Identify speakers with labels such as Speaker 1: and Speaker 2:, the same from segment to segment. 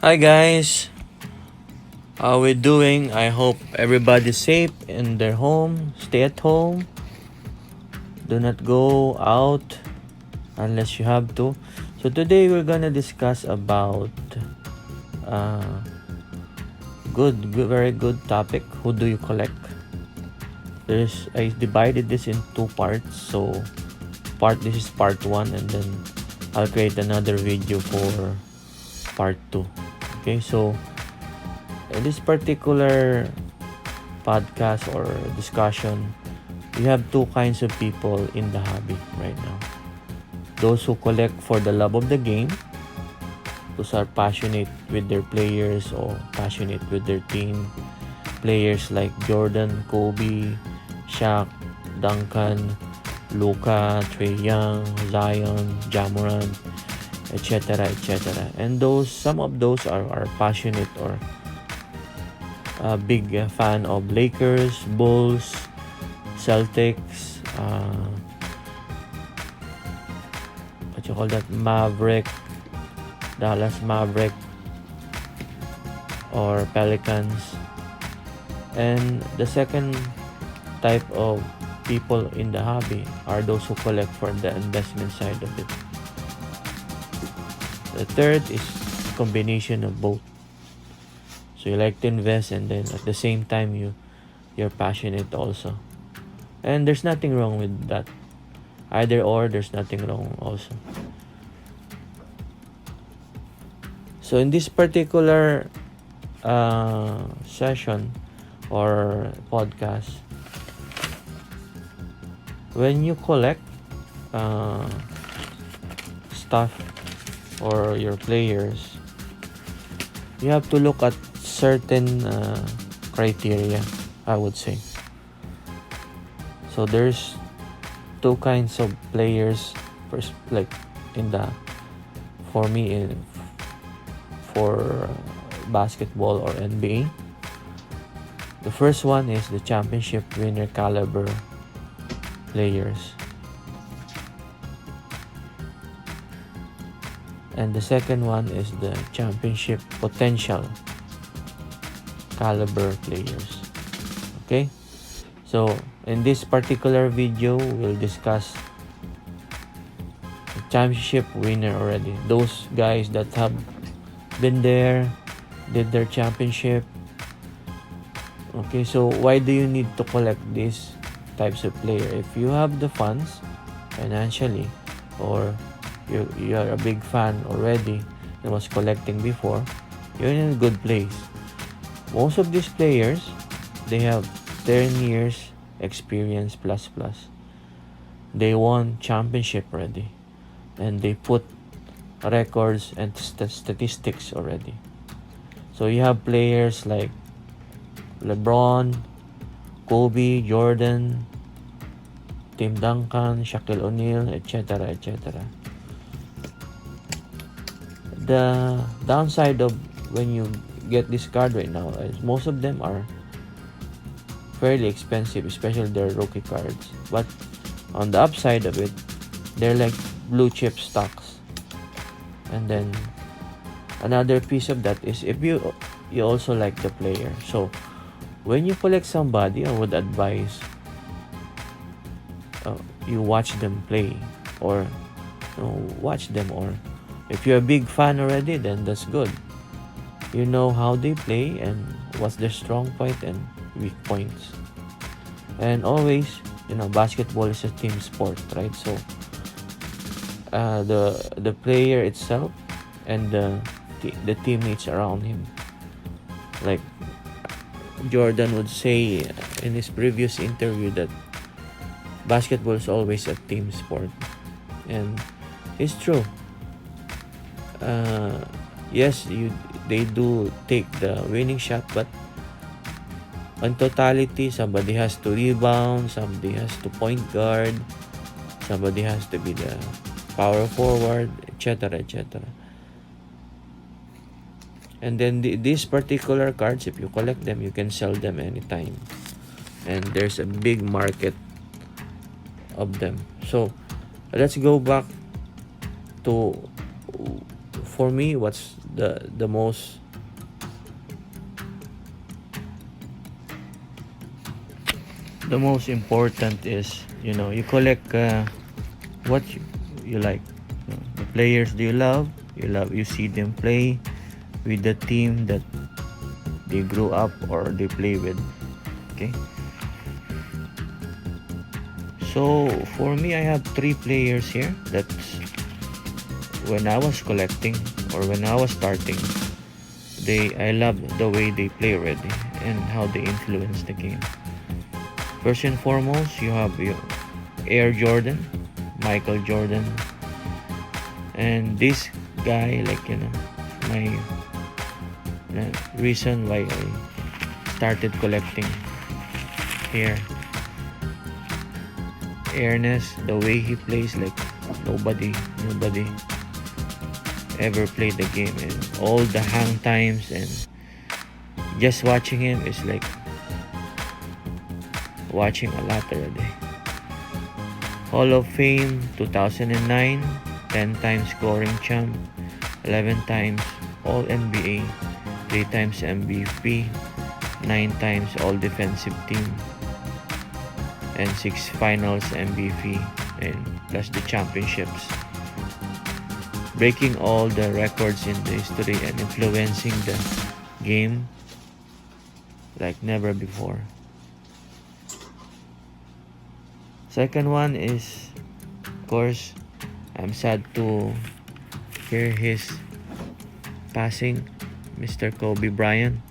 Speaker 1: Hi guys, how we doing? I hope everybody's safe in their home. Stay at home. Do not go out unless you have to. So today we're gonna discuss about uh, very good topic. Who do you collect? I divided this in two parts. So this is part one, and then I'll create another video for part two. Okay, so in this particular podcast or discussion, we have two kinds of people in the hobby right now. Those who collect for the love of the game, those are passionate with their players or passionate with their team. Players like Jordan, Kobe, Shaq, Duncan, Luka, Trae Young, Zion, Ja Morant, etc., etc. And some of those are passionate or a big fan of Lakers, Bulls, Celtics, what you call that, Dallas Maverick, or Pelicans. And the second type of people in the hobby are those who collect for the investment side of it. The third is a combination of both. So you like to invest, and then at the same time you're passionate also. And there's nothing wrong with that. Either or, there's nothing wrong also. So in this particular session or podcast, when you collect stuff or your players, you have to look at certain criteria, I would say. So there's two kinds of players. First, like for me, for basketball or NBA, the first one is the championship winner caliber players, and the second one is the championship potential caliber players. Okay, so in this particular video, we'll discuss the championship winner already. Those guys that have been there, did their championship. Okay, so why do you need to collect these types of player? If you have the funds financially, or you are a big fan already and was collecting before, you're in a good place. Most of these players, they have 10 years experience plus. They won championship already, and they put records and statistics already. So you have players like LeBron, Kobe, Jordan, Tim Duncan, Shaquille O'Neal, etc., etc. The downside of when you get this card right now is most of them are fairly expensive, especially their rookie cards. But on the upside of it, they're like blue chip stocks. And then another piece of that is if you also like the player. So when you collect somebody, I would advise you watch them play, or watch them, or if you're a big fan already, then that's good. You know how they play and what's their strong point and weak points. And always, basketball is a team sport, right? So the player itself and the teammates around him, like Jordan would say in his previous interview, that basketball is always a team sport, and it's true. Yes, they do take the winning shot, but on totality, somebody has to rebound, somebody has to point guard, somebody has to be the power forward, etc., etc. And then these particular cards, if you collect them, you can sell them anytime, and there's a big market of them. So let's go back to, for me, what's the most important is, you collect what you like. The players do you love, you see them play with the team that they grew up or they play with. Okay, so for me, I have 3 players here. That's when I was collecting or when I was starting. I love the way they play already and how they influence the game. First and foremost, you have your Air Jordan, Michael Jordan, and this guy, my reason why I started collecting here. Airness, the way he plays, like nobody ever played the game, and all the hang times, and just watching him is like watching a lot already. Hall of Fame 2009, 10 times scoring champ, 11 times All NBA, 3 times MVP, 9 times All Defensive Team, and 6 Finals MVP, and plus the championships. Breaking all the records in the history and influencing the game like never before. Second one is, of course, I'm sad to hear his passing, Mr. Kobe Bryant.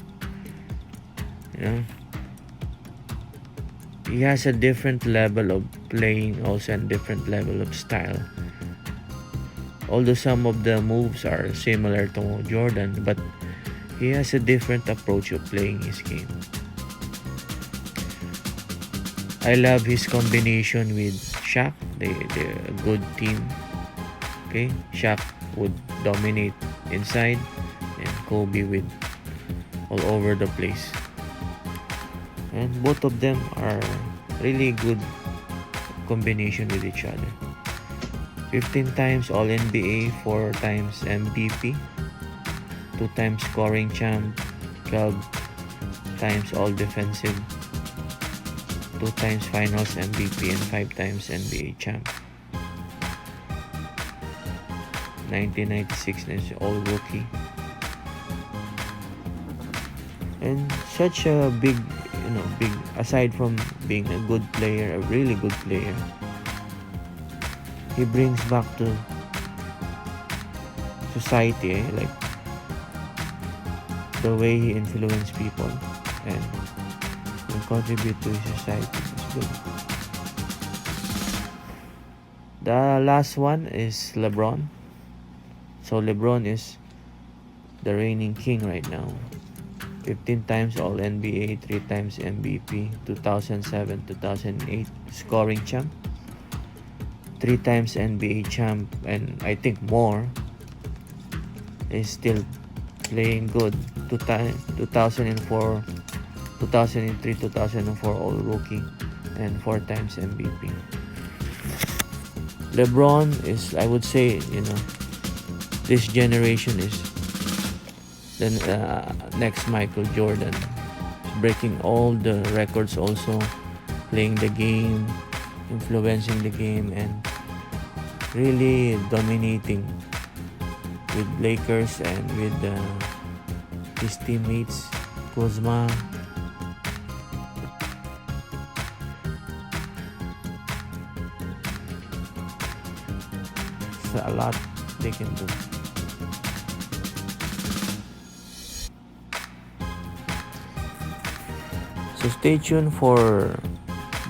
Speaker 1: He has a different level of playing, also, and different level of style. Although some of the moves are similar to Jordan, but he has a different approach of playing his game. I love his combination with Shaq. They're a good team. Okay, Shaq would dominate inside, and Kobe with all over the place. And both of them are really good combination with each other. 15 times All NBA, 4 times MVP, 2 times scoring champ, 12 times All Defensive, 2 times Finals MVP, and 5 times NBA champ. 1996 is All Rookie. And such a big, aside from being a good player, a really good player, he brings back to society, like the way he influenced people and contribute to his society. It's good. The last one is LeBron. So LeBron is the reigning king right now. 15 times All NBA, 3 times MVP, 2007, 2008 scoring champ, 3 times NBA champ, and I think more. Is still playing good. 2004, 2003, 2004 All Rookie, and 4 times MVP. LeBron is, I would say, this generation is the next Michael Jordan, breaking all the records, also playing the game, influencing the game, and really dominating with Lakers and with his teammates, Kuzma. It's a lot they can do. So stay tuned for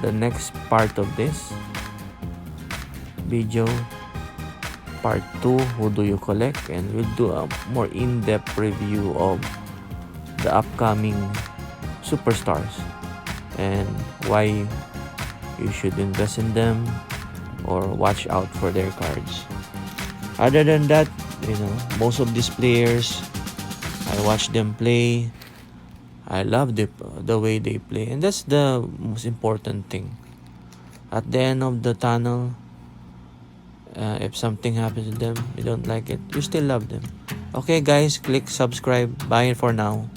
Speaker 1: the next part of this video, part 2, who do you collect, and we'll do a more in-depth review of the upcoming superstars and why you should invest in them or watch out for their cards. Other than that, most of these players, I watch them play. I love the way they play, and that's the most important thing. At the end of the tunnel, if something happens to them, you don't like it, you still love them. Okay guys, click subscribe. Bye for now.